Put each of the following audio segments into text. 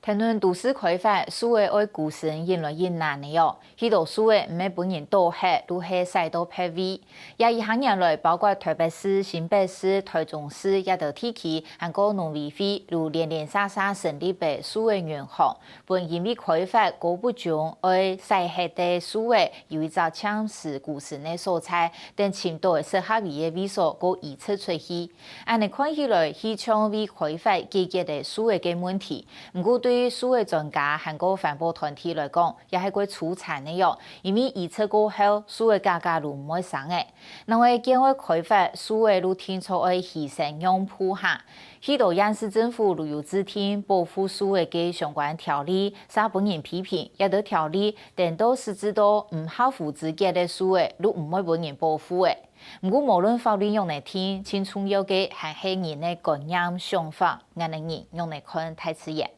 谈论都市开发，所谓爱故事引来引难的哟。许多所谓唔系本人都黑，都系晒到撇位。也一行人来，包括台北市、新北市、台中市也都提起，韩国农委会如连连沙沙成立的所谓银行，本因为开发高不中，爱晒黑的所谓有一则抢市故事的素材，但深度的适合位的位数个移出出去。按你看起来，希望为开发解决的所谓嘅问题，不过对于所谓专家韩国环保团体来讲，也系过出产的哟，因为预测过后，所谓价格路唔会升嘅。因为建议开发所谓路天初爱牺牲用铺下，许多央视政府旅游指天保护所谓嘅相关条例，啥本人批评，也得条例，但都是知道唔合乎资格的所谓路唔会本人保护嘅。不过无论法律用嚟听，青春有嘅还系人的观念想法，俺哋人用嚟看太刺眼。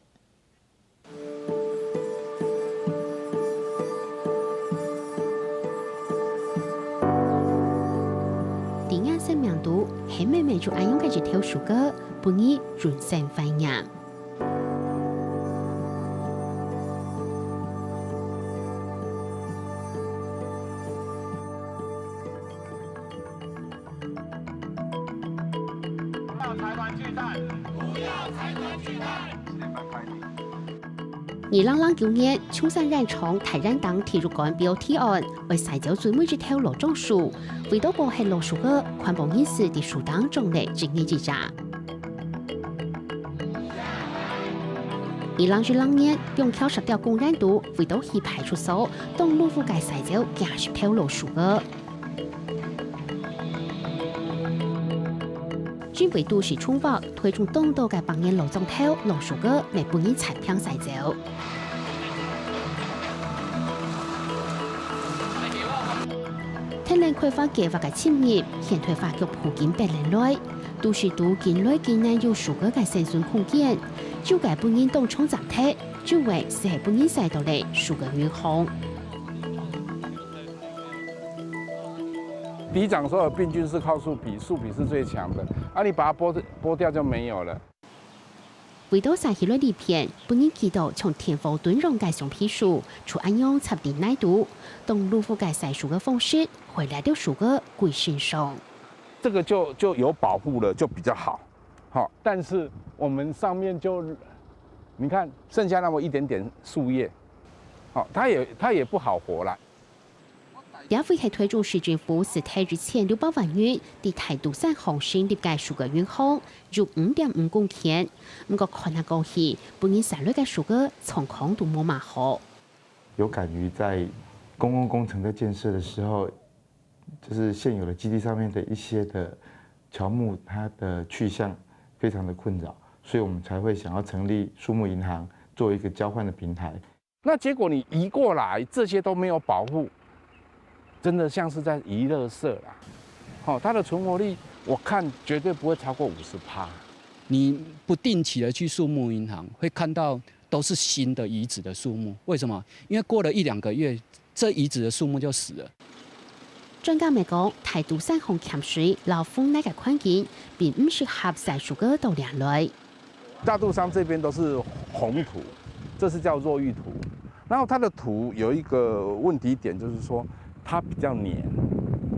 第二生命度，系妹妹就爱用嘅一条树歌，本意人生繁衍。2009年，冲山染厂台染党体育馆标提案，为西郊最每一条路种树，为到过系路树个环保意识伫树当种类经验之查。2012年，用桥10条公染度，为到去派出所东路附近西郊50条路树个。军委都市冲法推出东道嘅帮人路种头路树个嚟本意产品西郊。天然开发计划嘅签约，现推发局普建8年内，都市都建内竟然有树个嘅生存空间，就嘅本应当冲集体，就为是系本应赛道嚟树个远航。嫡长所有病菌是靠树皮，树皮是最强的，你把它剥掉就没有了。为到晒起来里片，本应祈祷从天府敦荣嘅橡皮树，出安用插电奶度，东路覆盖晒树嘅方式，回来到树个贵身上。这个就有保护了，就比较好。好，但是我们上面就，你看剩下那么一点点树叶，好，它也不好活了。也会系推动市政府是提日前600万元，伫台独山航线立界树个远航，入5.5公顷。不过看下过去，本年3月嘅树个状况都冇嘛好。有感于在公共工程在建设的时候，就是现有的基地上面的一些的乔木，它的去向非常的困扰，所以我们才会想要成立树木银行，做一个交换的平台。那结果你移过来，这些都没有保护。真的像是在移垃圾啦，它的存活率我看绝对不会超过50%。你不定期的去树木银行，会看到都是新的移植的树木。为什么？因为过了1-2个月，这移植的树木就死了。专家咪讲，台独山洪欠水、老风那个环境，并唔适合晒树个到两类。大肚山这边都是红土，这是叫若玉土。然后它的土有一个问题点，就是说。它比较黏，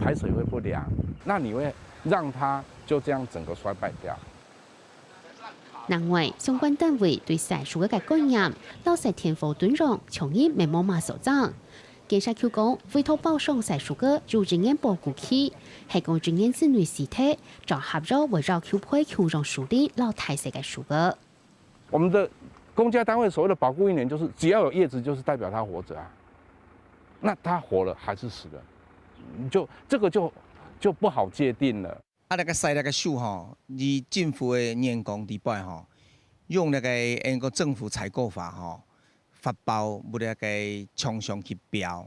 排水会不良，那你会让它就这样整个衰败掉。另外，相关单位对晒树嘅概念，老晒天府敦荣，从而未冇嘛所长。警察局讲，委托包上晒树嘅就经验保护期，系讲经验之内实体，就合作围绕区配区让树林老太细嘅树嘅。我们的公家单位所谓的保护1年，就是只要有叶子，就是代表它活着啊。那它活了还是死了，这个就不好界定了。那个晒那个树吼，你政府的员工礼拜吼，用那个政府采购法吼，发包不那个厂商去标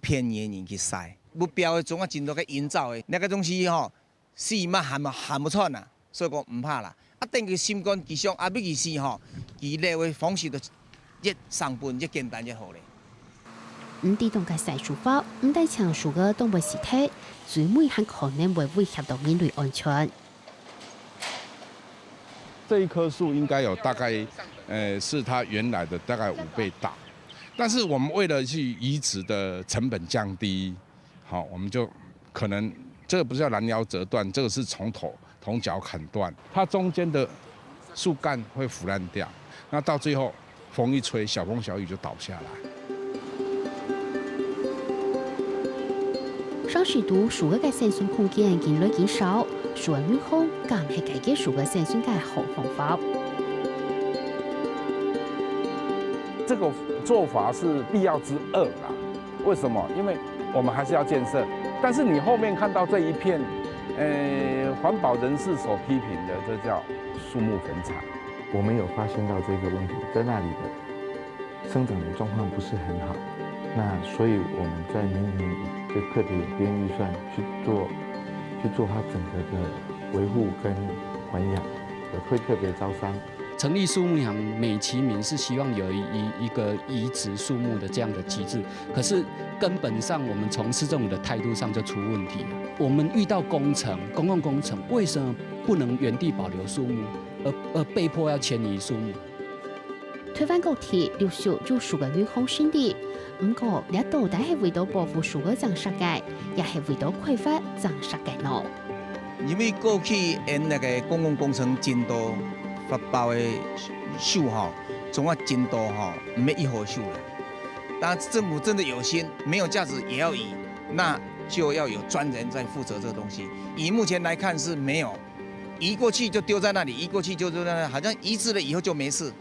便宜的人去晒，不标的总啊真多个营造的那个东西吼，死嘛喊不穿啊，所以讲唔怕啦。等佢心肝其上要其死吼，佢列的方式就越上本越简单越好咧。唔啲动嘅晒树法，唔带强树嘅动物实体，最尾还可能会威胁到人类安全。这一棵树应该有大概，是它原来的大概5倍大。但是我们为了去移植的成本降低，好，我们就可能这个不是叫拦腰折断，这个是从脚砍断，它中间的树干会腐烂掉，那到最后风一吹，小风小雨就倒下来。上水度树嘅生存空間越來越少，樹嘅遠空更係解決樹嘅生存嘅好方法。這個做法是必要之惡啦。為什麼？因為我們還是要建設，但是你後面看到這一片，環保人士所批評的，這叫樹木墳場。我們有發現到這個問題，在那裡的生長的狀況不是很好，那所以我們在明年就特別有編預算去做它整個的維護跟環養，會特別招商。成立樹木銀行美其名是希望有一個移植樹木的這樣的機制，可是根本上我們從市政府的態度上就出問題了。我們遇到工程，公共工程，為什麼不能原地保留樹木，而被迫要遷移樹木？台灣高鐵陸續有樹嘅遠空勝利，不過呢度但係為咗保護樹嘅種設計，也係為咗開發種設計咯。因為過去因那個公共工程進度發包的樹哈，總啊進度哈沒一棵樹了。但政府真的有心，沒有價值也要移，那就要有專人在負責這個東西。以目前來看是沒有，移過去就丟在那裡，移過去就丟在那裡，好像移植了以後就沒事。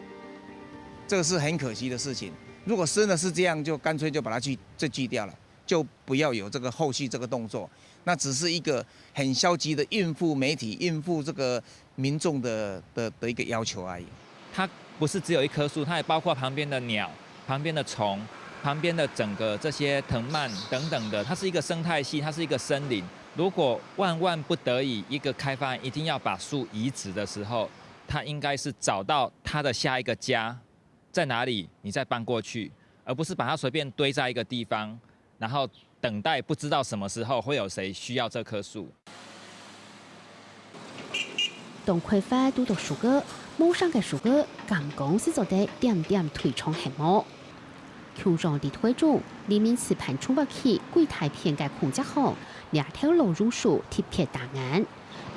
這個是很可惜的事情。如果真的是這樣，就乾脆就把它鋸掉了，就不要有這個後續這個動作。那只是一個很消極的應付媒體、應付這個民眾的一個要求而已。它不是只有一棵樹，它也包括旁邊的鳥、旁邊的蟲、旁邊的整個這些藤蔓等等的。它是一個生態系，它是一個森林。如果萬萬不得已，一個開發一定要把樹移植的時候，它應該是找到它的下一個家在哪裡，你再搬過去，而不是把它隨便堆在一個地方，然後等待不知道什麼時候會有誰需要這棵樹。當開發都到樹個，網上嘅樹個，監工是做得點點推崇項目。區長地推中，裡面是盤衝不起貴太片嘅空間後，2條路榕樹貼撇大眼，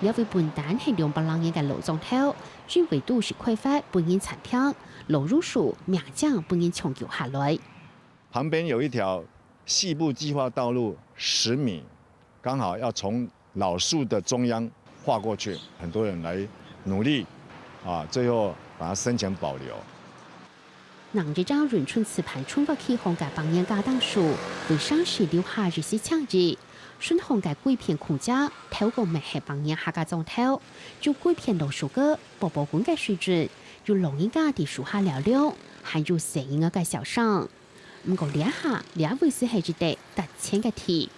因為本單係200萬元嘅路中條，專為都市開發本人產品，路榕樹命將本人長久下來。旁邊有一條細部計劃道路10米，剛好要從老樹的中央劃過去，很多人來努力，最後把它申請保留。南這張潤春池盤衝不起紅嘅百年家當樹，為上市留下日式창지。順紅嘅貴片空間，透過美係百年下嘅狀態，就貴片老樹個寶寶館嘅水準，就龍應家啲樹下聊聊，還有成應嘅小商。唔過兩下兩位是係一地特淺嘅題，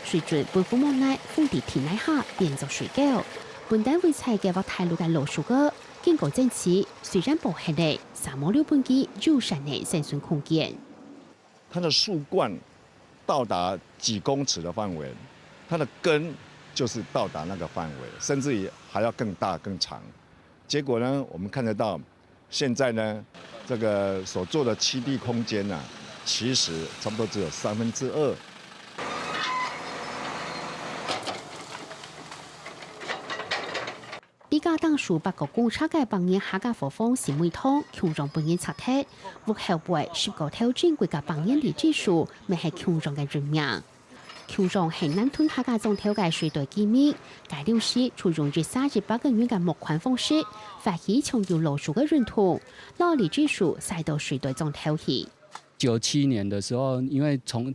水準本府無奈風地田內下變做水溝，本單位採嘅話大陸嘅老樹個。經過整齊，雖然不係嚟3.6半基有山內生存空間。它的樹冠到達幾公尺的範圍，它的根就是到達那個範圍，甚至於還要更大更長。結果呢，我們看得到，現在呢，這個所做的棲地空間呢，其實差不多只有2/3。地價當樹8個公差嘅百年客家火風是每通，強壯本年拆體，屋後背19條珍貴嘅百年歷史樹，咪係強壯嘅人命。強壯係南屯客家總條嘅水稻基面，介料師採用咗38個月嘅木款方式，發起重要老樹嘅認同，攞歷史樹曬到水稻總條去。97年的時候，因為從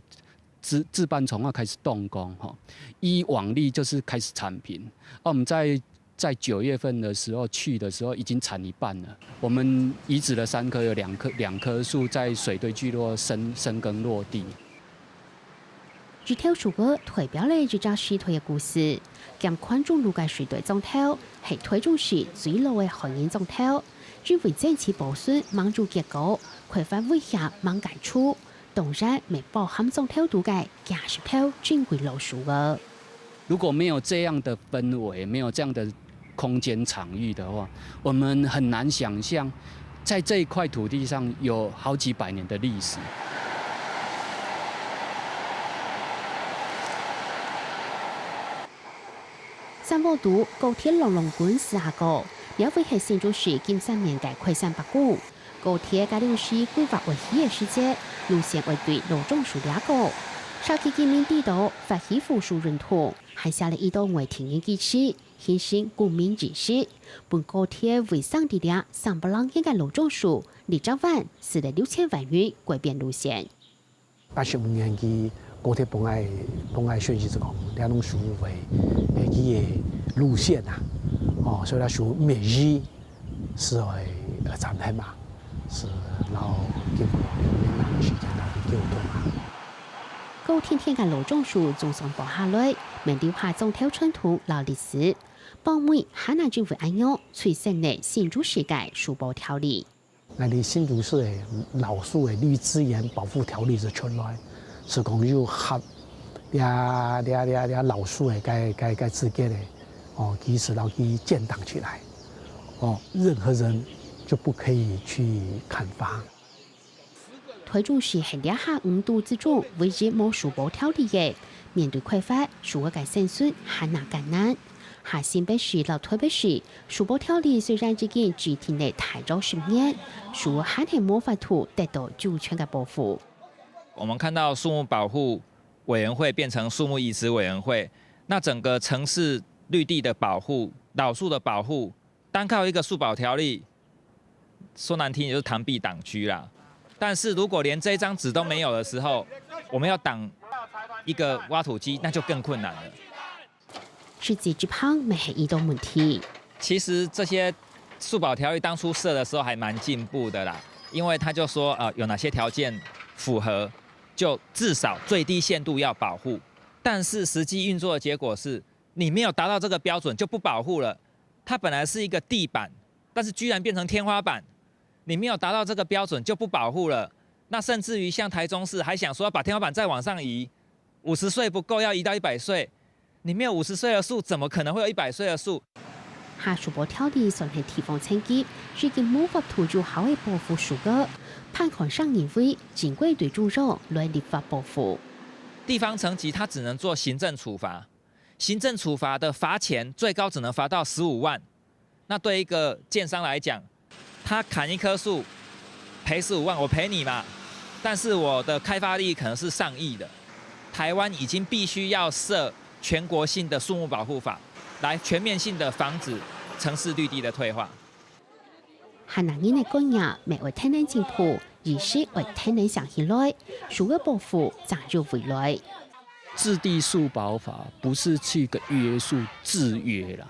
自辦從化開始動工，依往例就是開始產品，我們在9月份的時候去的時候已經產一半了。我們移植了3棵，有兩棵樹在水稻聚落生根落地。這條樹個代表了這張石頭嘅故事，將寬中路嘅水稻種條係台中市最老嘅海鹽種條，因為整齊保存芒種結構，開發威脅芒解處，當然未包含種條度嘅50條珍貴老樹個。如果沒有這樣的氛圍，沒有這樣的空间场域的话，我们很难想象，在这一块土地上有好几百年的历史。三宝渡高铁龙龙滚4下高，也会係新竹市近3年嘅擴散北固。高鐵嘉陵市規劃為起嘅世界，路線為對路種樹2個。上期見面地道發起附屬認同，還下了一道為停運機制，顯示公民指示。本高鐵為上地量300浪應該路種樹，200萬使得6000萬元改變路線。85年嘅高鐵本來選擇講兩種樹為佢嘅路線啊，所以咧樹每日是會暫停嘛，是老經過兩年時間來溝通啊。高天天嘅路種樹總算播下來，明了下種跳春圖老歷史。幫妹海南政府按樣催生嘅新竹市嘅樹保條例。我哋新竹市嘅老樹嘅綠資源保護條例就出來，是講要合老樹嘅該自己嘅及時到去建檔起來，任何人就不可以去砍伐。台中市係2下5度之中唯一冇樹保條例嘅，面對開發樹嘅生存很難艱難。下新北市到台北市樹保條例雖然已經制定嚟太早10年，樹還係冇法度得到主權嘅保護。我們看到樹木保護委員會變成樹木移植委員會，那整個城市綠地的保護、老樹的保護，單靠一個樹保條例，說難聽也就是螳臂擋車啦。但是如果連這張紙都沒有的時候，我們要擋一個挖土機，那就更困難了。實際之旁沒係一道問題。其實這些樹保條例當初設的時候還蠻進步的啦，因為他就說有哪些條件符合，就至少最低限度要保護。但是實際運作的結果是，你沒有達到這個標準就不保護了。它本來是一個地板，但是居然變成天花板。你沒有達到這個標準就不保護了，那甚至於像台中市還想說要把天花板再往上移，50歲不夠要移到100歲，你沒有50歲的樹，怎麼可能會有100歲的樹？下樹保條例算係地方層級，已經冇法度做好嘅保護樹嘅，盼看上議會盡快對主張來立法保護。地方層級它只能做行政處罰，行政處罰的罰錢最高只能罰到15萬，那對一個建商來講，他砍一棵樹，賠15萬，我賠你嘛。但是我的開發利益可能是上億的。台灣已經必須要設全國性的樹木保護法，來全面性的防止城市綠地的退化。下南人嘅工業未為天然政府，而是為天然想起來，樹嘅保護早就未來。置地樹保法不是去一個約束制約啦。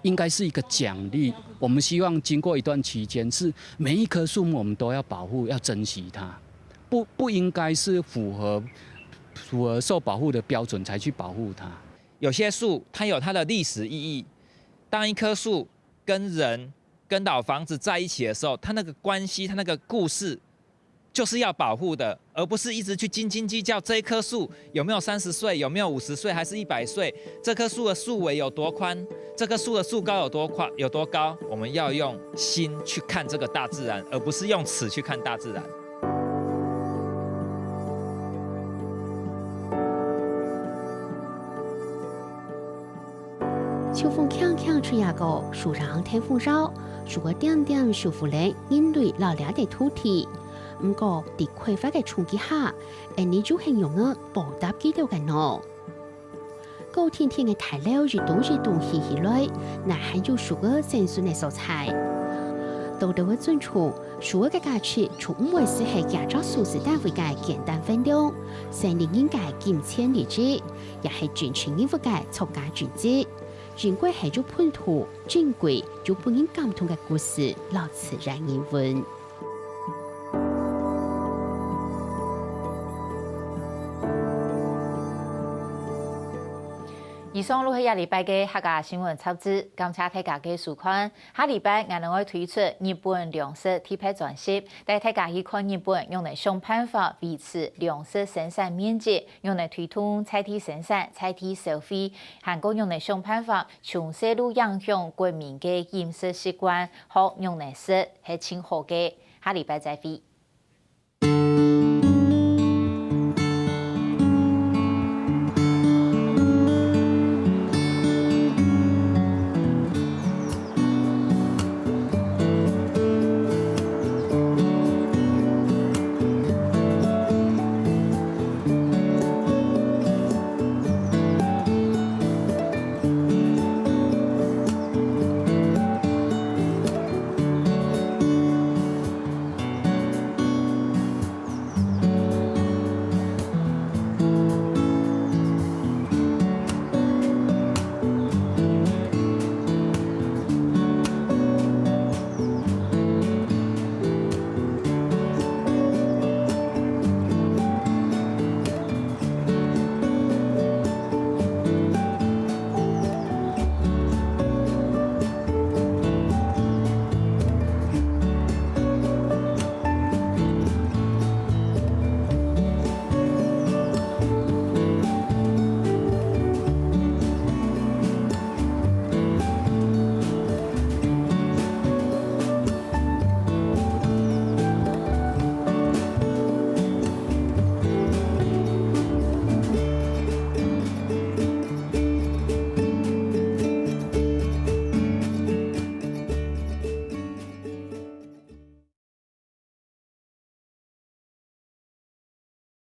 應該是一個獎勵，我們希望經過一段期間，是每一棵樹木我們都要保護，要珍惜它，不應該是符合受保護的標準才去保護它。有些樹它有它的歷史意義，當一棵樹跟人、跟老房子在一起的時候，它那個關係、它那個故事，就是要保護的，而不是一直去斤斤計較這一棵樹有沒有30歲，有沒有50歲，還是100歲，這棵樹的樹圍有多寬，這棵樹的樹高有多高。我們要用心去看這個大自然，而不是用尺去看大自然。秋風鏘鏘吹呀個，樹上天風繞，樹個點點舒服咧，應對老倆的土地。唔過，喺開發嘅衝擊下，你就形容我報答幾多嘅喏。高天天嘅大樓越動起來，那還有樹個生存嘅素材。到到嘅準處，樹個嘅價值從唔會是係亞洲數字單位嘅簡單分量，森林應該金錢理智，也係全程應付嘅作家專輯。珍貴係做本土，珍貴做本人感動嘅故事，老自然人文。以上就是下礼拜嘅客家新闻插枝，感谢大家嘅收看。下礼拜我哋會推出日本糧食貼片專輯，帶大家去看日本用嚟想辦法維持糧食生產面積，用嚟推動菜地生產、菜地消費，韓國用嚟想辦法從細路影響國民嘅飲食習慣，學用嚟食係真好嘅。下禮拜再會。